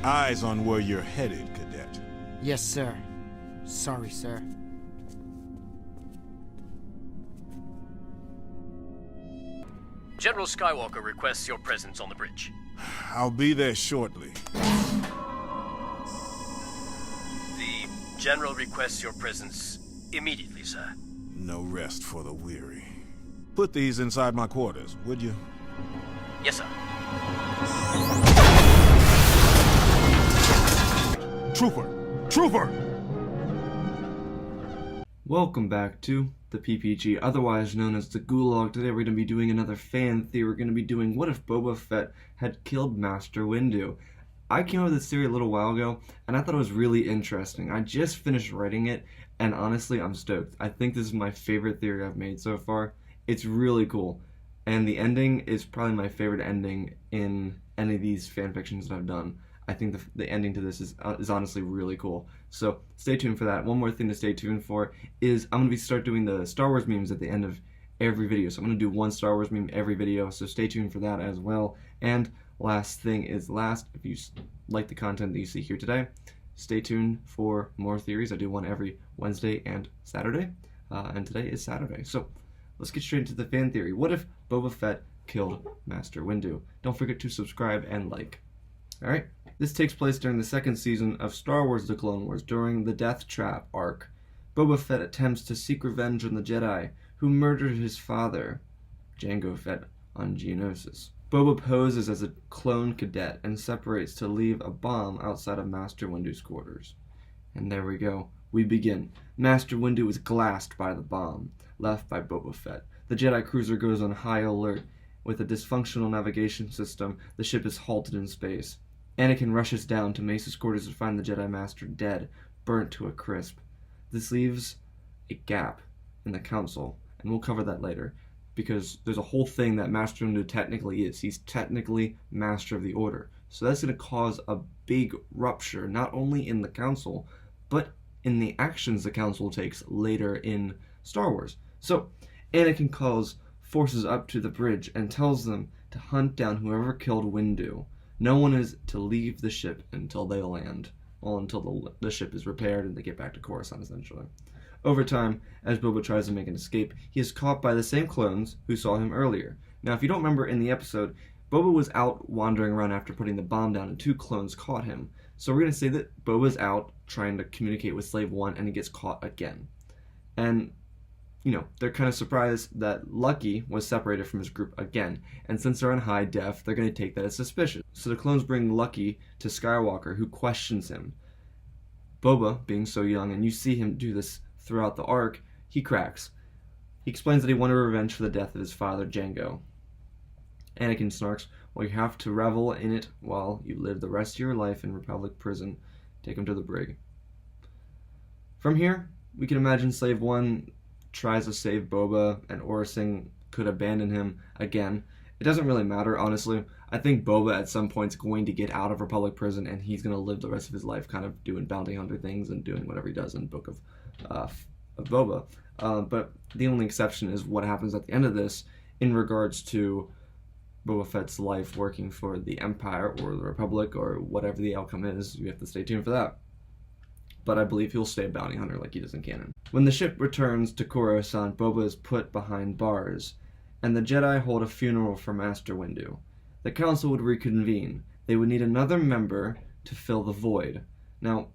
Eyes on where you're headed, Cadet. Yes, sir. Sorry, sir. General Skywalker requests your presence on the bridge. I'll be there shortly. The General requests your presence immediately, sir. No rest for the weary. Put these inside my quarters, would you? Yes, sir. Trooper! Trooper! Welcome back to the PPG, otherwise known as the Gulag. Today we're going to be doing another fan theory. We're going to be doing what if Boba Fett had killed Master Windu. I came up with this theory a little while ago, and I thought it was really interesting. I just finished writing it, and honestly, I'm stoked. I think this is my favorite theory I've made so far. It's really cool, and the ending is probably my favorite ending in any of these fan fictions that I've done. I think the ending to this is honestly really cool. So stay tuned for that. One more thing to stay tuned for is I'm going to start doing the Star Wars memes at the end of every video. So I'm going to do one Star Wars meme every video, so stay tuned for that as well. And last thing is last, if you like the content that you see here today, stay tuned for more theories. I do one every Wednesday and Saturday, and today is Saturday. So let's get straight into the fan theory. What if Boba Fett killed Master Windu? Don't forget to subscribe and like. Alright, this takes place during the second season of Star Wars The Clone Wars, during the Death Trap arc. Boba Fett attempts to seek revenge on the Jedi who murdered his father, Jango Fett, on Geonosis. Boba poses as a clone cadet and separates to leave a bomb outside of Master Windu's quarters. And there we go. We begin. Master Windu is glassed by the bomb, left by Boba Fett. The Jedi cruiser goes on high alert. With a dysfunctional navigation system, the ship is halted in space. Anakin rushes down to Mace's quarters to find the Jedi Master dead, burnt to a crisp. This leaves a gap in the Council, and we'll cover that later, because there's a whole thing that Master Windu technically is. He's technically Master of the Order. So that's going to cause a big rupture, not only in the Council, but in the actions the Council takes later in Star Wars. So, Anakin calls forces up to the bridge and tells them to hunt down whoever killed Windu. No one is to leave the ship until they land. Well, until the ship is repaired and they get back to Coruscant, essentially. Over time, as Boba tries to make an escape, he is caught by the same clones who saw him earlier. Now, if you don't remember in the episode, Boba was out wandering around after putting the bomb down and two clones caught him. So we're going to say that Boba's out trying to communicate with Slave One and he gets caught again. And you know, they're kind of surprised that Lucky was separated from his group again, and since they're on high def, they're going to take that as suspicious. So the clones bring Lucky to Skywalker, who questions him. Boba, being so young, and you see him do this throughout the arc, he cracks. He explains that he wanted revenge for the death of his father, Jango. Anakin snarks, well, you have to revel in it while you live the rest of your life in Republic prison. Take him to the brig. From here, we can imagine Slave One tries to save Boba, and Aurra Sing could abandon him again. It doesn't really matter, honestly. I think Boba at some point is going to get out of Republic prison, and he's going to live the rest of his life kind of doing bounty hunter things and doing whatever he does in Book of Boba. But the only exception is what happens at the end of this in regards to Boba Fett's life working for the Empire or the Republic or whatever the outcome is. You have to stay tuned for that. But I believe he'll stay a bounty hunter like he does in canon. When the ship returns to Coruscant, Boba is put behind bars, and the Jedi hold a funeral for Master Windu. The Council would reconvene. They would need another member to fill the void. Now,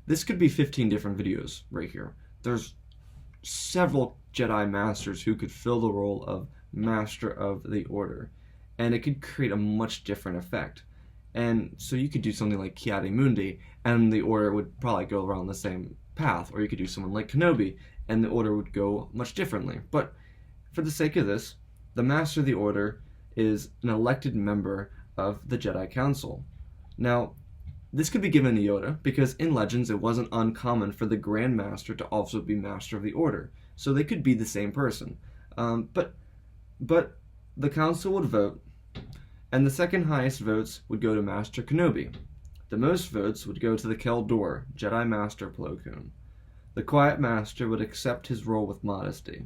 this could be 15 different videos right here. There's several Jedi Masters who could fill the role of Master of the Order, and it could create a much different effect. And so you could do something like Ki-Adi-Mundi, and the Order would probably go around the same path. Or you could do someone like Kenobi, and the Order would go much differently. But for the sake of this, the Master of the Order is an elected member of the Jedi Council. Now, this could be given to Yoda, because in Legends it wasn't uncommon for the Grand Master to also be Master of the Order. So they could be the same person. But the Council would vote, and the second highest votes would go to Master Kenobi. The most votes would go to the Kel Dor, Jedi Master Plo Koon. The Quiet Master would accept his role with modesty.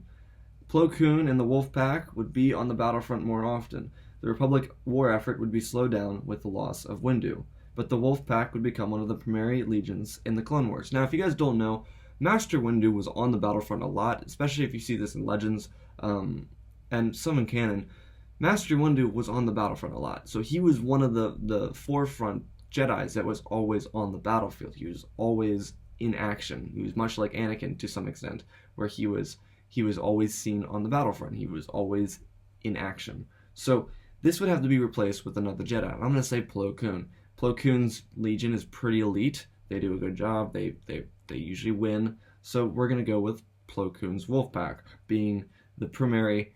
Plo Koon and the Wolf Pack would be on the battlefront more often. The Republic war effort would be slowed down with the loss of Windu. but the Wolf Pack would become one of the primary legions in the Clone Wars. Now, if you guys don't know, Master Windu was on the battlefront a lot, especially if you see this in Legends and some in canon. Master Windu was on the battlefront a lot, so he was one of the forefront Jedis that was always on the battlefield. He was always in action. He was much like Anakin to some extent, where he was always seen on the battlefront. He was always in action. So this would have to be replaced with another Jedi. I'm going to say Plo Koon. Plo Koon's Legion is pretty elite. They do a good job. They usually win. So we're going to go with Plo Koon's Wolf Pack being the primary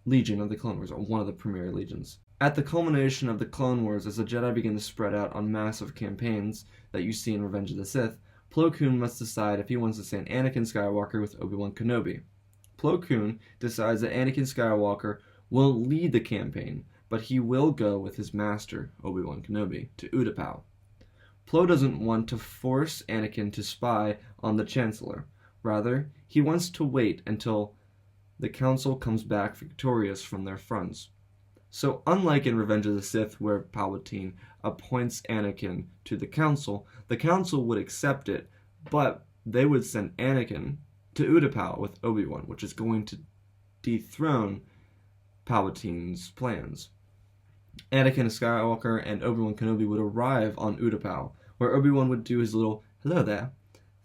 legion of the Clone Wars, or one of the primary legions. At the culmination of the Clone Wars, as the Jedi begin to spread out on massive campaigns that you see in Revenge of the Sith, Plo Koon must decide if he wants to send Anakin Skywalker with Obi-Wan Kenobi. Plo Koon decides that Anakin Skywalker will lead the campaign, but he will go with his master, Obi-Wan Kenobi, to Utapau. Plo doesn't want to force Anakin to spy on the Chancellor. Rather, he wants to wait until the Council comes back victorious from their fronts. So unlike in Revenge of the Sith, where Palpatine appoints Anakin to the Council would accept it, but they would send Anakin to Utapau with Obi-Wan, which is going to dethrone Palpatine's plans. Anakin Skywalker and Obi-Wan Kenobi would arrive on Utapau, where Obi-Wan would do his little "hello there"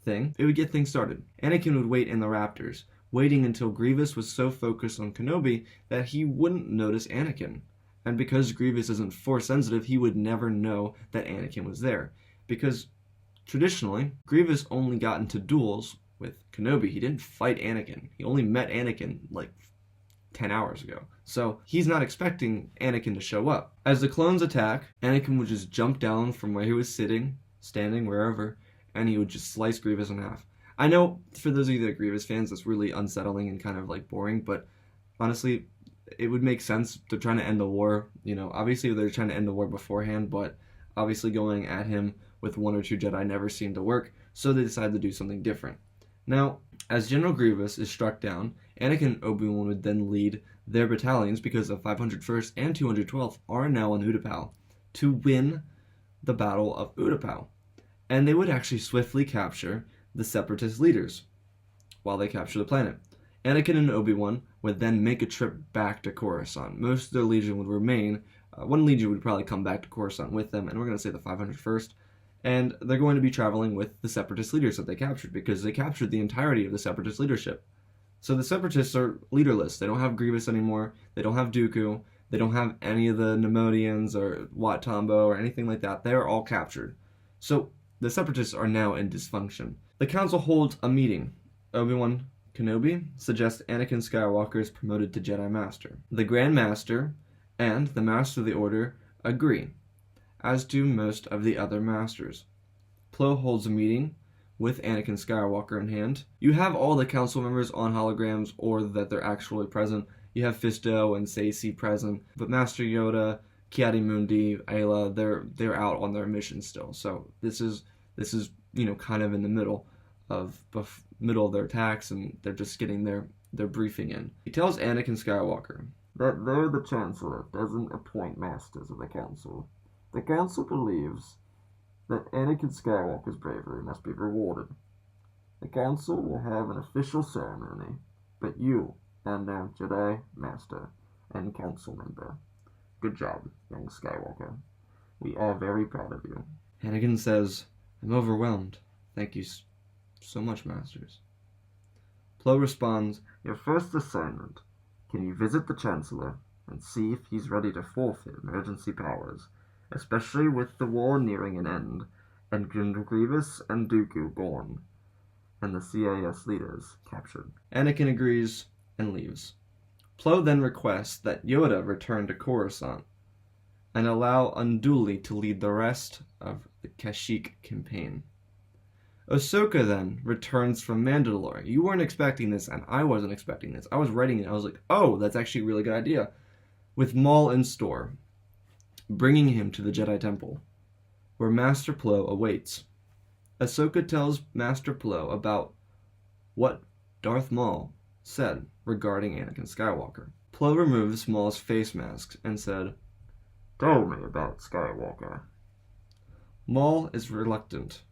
thing. It would get things started. Anakin would wait in the Raptors, waiting until Grievous was so focused on Kenobi that he wouldn't notice Anakin. And because Grievous isn't Force sensitive, he would never know that Anakin was there. Because traditionally, Grievous only got into duels with Kenobi. He didn't fight Anakin. He only met Anakin like 10 hours ago. So he's not expecting Anakin to show up. As the clones attack, Anakin would just jump down from where he was sitting, standing, wherever, and he would just slice Grievous in half. I know for those of you that are Grievous fans, that's really unsettling and kind of like boring, but honestly, it would make sense. They're trying to end the war. You know, obviously they're trying to end the war beforehand, but obviously going at him with one or two Jedi never seemed to work, so they decided to do something different. Now, as General Grievous is struck down, Anakin and Obi-Wan would then lead their battalions, because the 501st and 212th are now on Utapau, to win the Battle of Utapau. And they would actually swiftly capture the Separatist leaders while they capture the planet. Anakin and Obi-Wan would then make a trip back to Coruscant. Most of their legion would remain. One legion would probably come back to Coruscant with them, and we're going to say the 501st. And they're going to be traveling with the Separatist leaders that they captured, because they captured the entirety of the Separatist leadership. So the Separatists are leaderless. They don't have Grievous anymore. They don't have Dooku. They don't have any of the Nemodians or Wat Tambo or anything like that. They are all captured. So the Separatists are now in dysfunction. The Council holds a meeting. Obi-Wan Kenobi suggests Anakin Skywalker is promoted to Jedi Master. The Grand Master and the Master of the Order agree, as do most of the other Masters. Plo holds a meeting with Anakin Skywalker in hand. You have all the Council members on holograms, or that they're actually present. You have Fisto and Saci present, but Master Yoda, Ki-Adi-Mundi, Ayla, they're out on their mission still. So this is kind of in the middle of their attacks, and they're just getting their briefing in. He tells Anakin Skywalker that though the Chancellor doesn't appoint Masters of the Council, the Council believes that Anakin Skywalker's bravery must be rewarded. The Council will have an official ceremony, but you and their Jedi Master and Council member. Good job, young Skywalker. We are very proud of you. Anakin says, "I'm overwhelmed. Thank you so much, Masters." Plo responds, "Your first assignment. Can you visit the Chancellor and see if he's ready to forfeit emergency powers, especially with the war nearing an end, and General Grievous and Dooku gone, and the CAS leaders captured?" Anakin agrees and leaves. Plo then requests that Yoda return to Coruscant and allow Unduli to lead the rest of the Kashyyyk campaign. Ahsoka then returns from Mandalore. You weren't expecting this, and I wasn't expecting this. I was writing it, I was like, oh, that's actually a really good idea. With Maul in store, bringing him to the Jedi Temple, where Master Plo awaits. Ahsoka tells Master Plo about what Darth Maul said regarding Anakin Skywalker. Plo removes Maul's face mask and said, "Tell me about Skywalker." Maul is reluctant.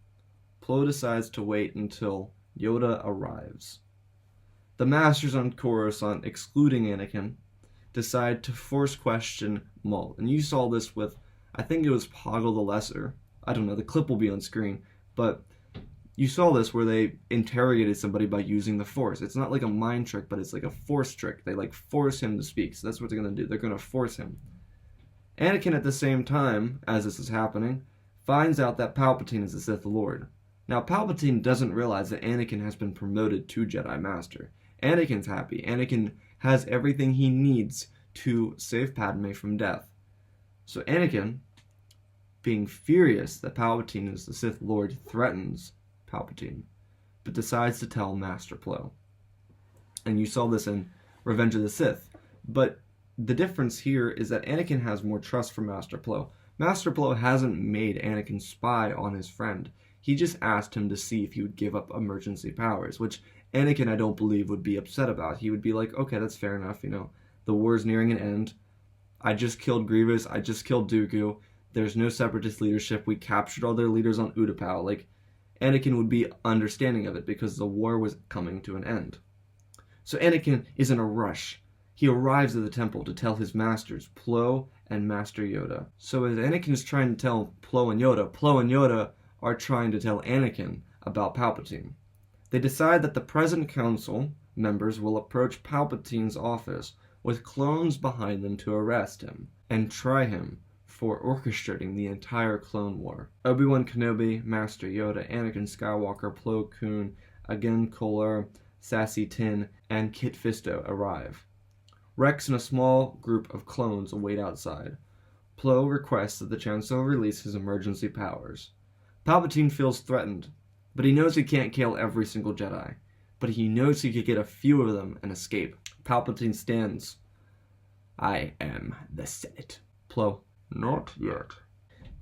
Plo decides to wait until Yoda arrives. The Masters on Coruscant, excluding Anakin, decide to force question Maul. And you saw this with, I think it was Poggle the Lesser. I don't know, the clip will be on screen. But you saw this where they interrogated somebody by using the Force. It's not like a mind trick, but it's like a Force trick. They like force him to speak. So that's what they're going to do. They're going to force him. Anakin, at the same time, as this is happening, finds out that Palpatine is the Sith Lord. Now, Palpatine doesn't realize that Anakin has been promoted to Jedi Master. Anakin's happy. Anakin has everything he needs to save Padme from death. So Anakin, being furious that Palpatine is the Sith Lord, threatens Palpatine, but decides to tell Master Plo. And you saw this in Revenge of the Sith. But the difference here is that Anakin has more trust for Master Plo. Master Plo hasn't made Anakin spy on his friend. He just asked him to see if he would give up emergency powers, which Anakin, I don't believe, would be upset about. He would be like, okay, that's fair enough, the war's nearing an end. I just killed Grievous, I just killed Dooku, there's no separatist leadership, we captured all their leaders on Utapau. Like, Anakin would be understanding of it because the war was coming to an end. So Anakin is in a rush. He arrives at the temple to tell his masters, Plo and Master Yoda. So as Anakin is trying to tell Plo and Yoda are trying to tell Anakin about Palpatine. They decide that the present council members will approach Palpatine's office with clones behind them to arrest him and try him for orchestrating the entire Clone War. Obi-Wan Kenobi, Master Yoda, Anakin Skywalker, Plo Koon, Agen Kolar, Sassy Tin, and Kit Fisto arrive. Rex and a small group of clones await outside. Plo requests that the Chancellor release his emergency powers. Palpatine feels threatened, but he knows he can't kill every single Jedi. But he knows he could get a few of them and escape. Palpatine stands. I am the Senate. Plo, not yet.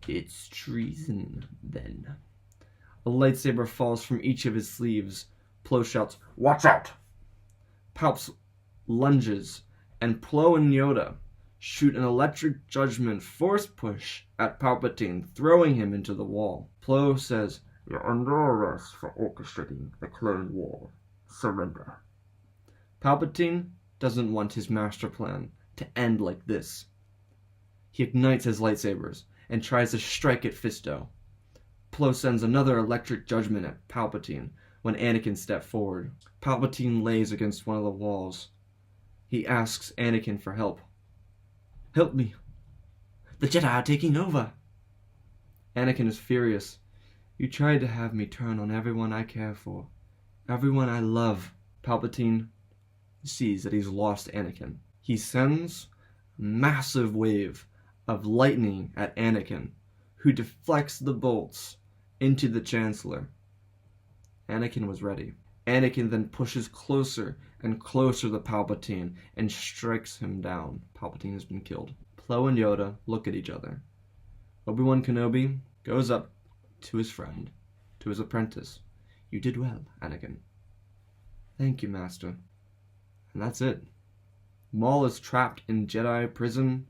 It's treason, then. A lightsaber falls from each of his sleeves. Plo shouts, "Watch out!" Palps lunges, and Plo and Yoda shoot an electric judgment force push at Palpatine, throwing him into the wall. Plo says, "You're under arrest for orchestrating the Clone War. Surrender." Palpatine doesn't want his master plan to end like this. He ignites his lightsabers and tries to strike at Fisto. Plo sends another electric judgment at Palpatine when Anakin steps forward. Palpatine lays against one of the walls. He asks Anakin for help. "Help me. The Jedi are taking over." Anakin is furious. "You tried to have me turn on everyone I care for. Everyone I love." Palpatine sees that he's lost Anakin. He sends a massive wave of lightning at Anakin, who deflects the bolts into the Chancellor. Anakin was ready. Anakin then pushes closer and closer to Palpatine and strikes him down. Palpatine has been killed. Plo and Yoda look at each other. Obi-Wan Kenobi goes up to his friend, to his apprentice. "You did well, Anakin." "Thank you, Master." And that's it. Maul is trapped in Jedi prison.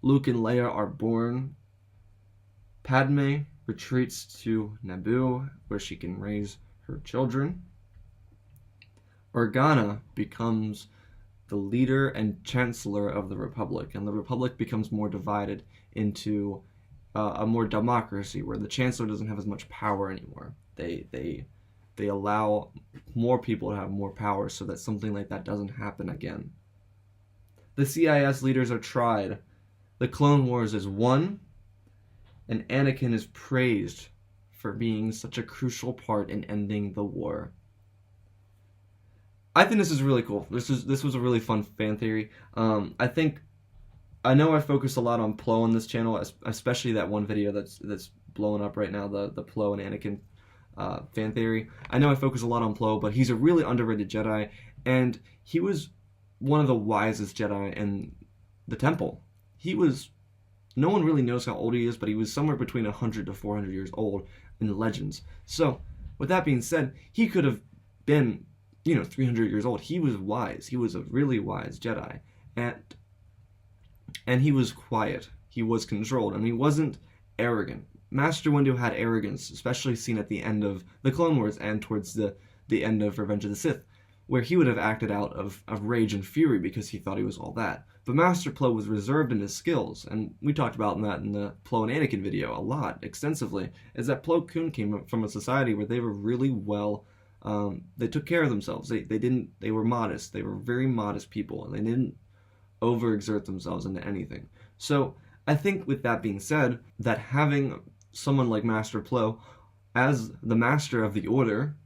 Luke and Leia are born. Padme retreats to Naboo, where she can raise her children. Organa becomes the leader and chancellor of the Republic, and the Republic becomes more divided into a more democracy, where the chancellor doesn't have as much power anymore. They allow more people to have more power so that something like that doesn't happen again. The CIS leaders are tried. The Clone Wars is won, and Anakin is praised for being such a crucial part in ending the war. I think this is really cool. This was a really fun fan theory. I know I focus a lot on Plo on this channel, especially that one video that's blowing up right now, the Plo and Anakin fan theory. I know I focus a lot on Plo, but he's a really underrated Jedi, and he was one of the wisest Jedi in the Temple. No one really knows how old he is, but he was somewhere between 100 to 400 years old in the Legends. So, with that being said, he could have been, 300 years old. He was wise. He was a really wise Jedi. And he was quiet. He was controlled, and he wasn't arrogant. Master Windu had arrogance, especially seen at the end of the Clone Wars and towards the end of Revenge of the Sith, where he would have acted out of rage and fury because he thought he was all that. But Master Plo was reserved in his skills, and we talked about that in the Plo and Anakin video a lot, extensively, is that Plo Koon came from a society where they were really well, they took care of themselves. They were modest. They were very modest people, and they didn't overexert themselves into anything. So I think with that being said, that having someone like Master Plo as the Master of the Order,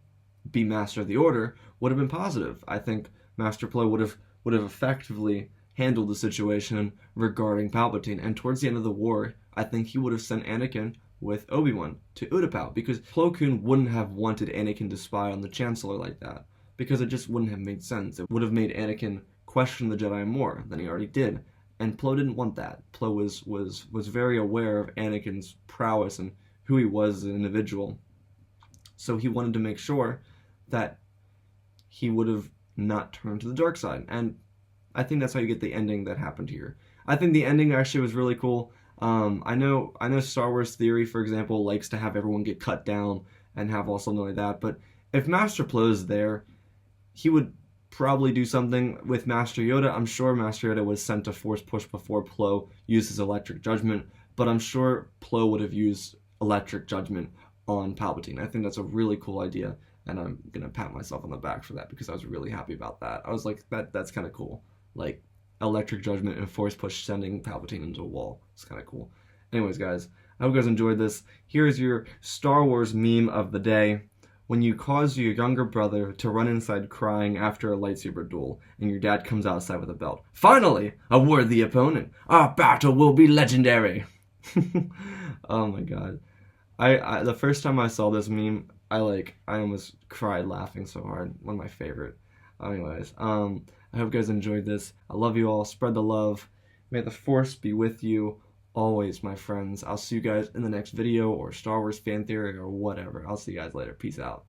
be Master of the Order, would have been positive. I think Master Plo would have effectively handled the situation regarding Palpatine, and towards the end of the war, I think he would have sent Anakin with Obi-Wan to Utapau, because Plo Koon wouldn't have wanted Anakin to spy on the Chancellor like that, because it just wouldn't have made sense. It would have made Anakin question the Jedi more than he already did, and Plo didn't want that. Plo was very aware of Anakin's prowess and who he was as an individual, so he wanted to make sure that he would have not turned to the dark side, and I think that's how you get the ending that happened here. I think the ending actually was really cool. I know Star Wars Theory, for example, likes to have everyone get cut down and have all something like that, but if Master Plo's there, he would probably do something with Master Yoda. I'm sure Master Yoda was sent to Force Push before Plo used his Electric Judgment, but I'm sure Plo would have used Electric Judgment on Palpatine. I think that's a really cool idea, and I'm gonna pat myself on the back for that because I was really happy about that. I was like, that's kind of cool. Like, Electric Judgment and Force Push sending Palpatine into a wall. It's kind of cool. Anyways, guys, I hope you guys enjoyed this. Here's your Star Wars meme of the day. When you cause your younger brother to run inside crying after a lightsaber duel, and your dad comes outside with a belt. Finally, a worthy opponent. Our battle will be legendary. Oh my god. I the first time I saw this meme, I almost cried laughing so hard. One of my favorite. Anyways, I hope you guys enjoyed this. I love you all. Spread the love. May the Force be with you always, my friends. I'll see you guys in the next video or Star Wars fan theory or whatever. I'll see you guys later. Peace out.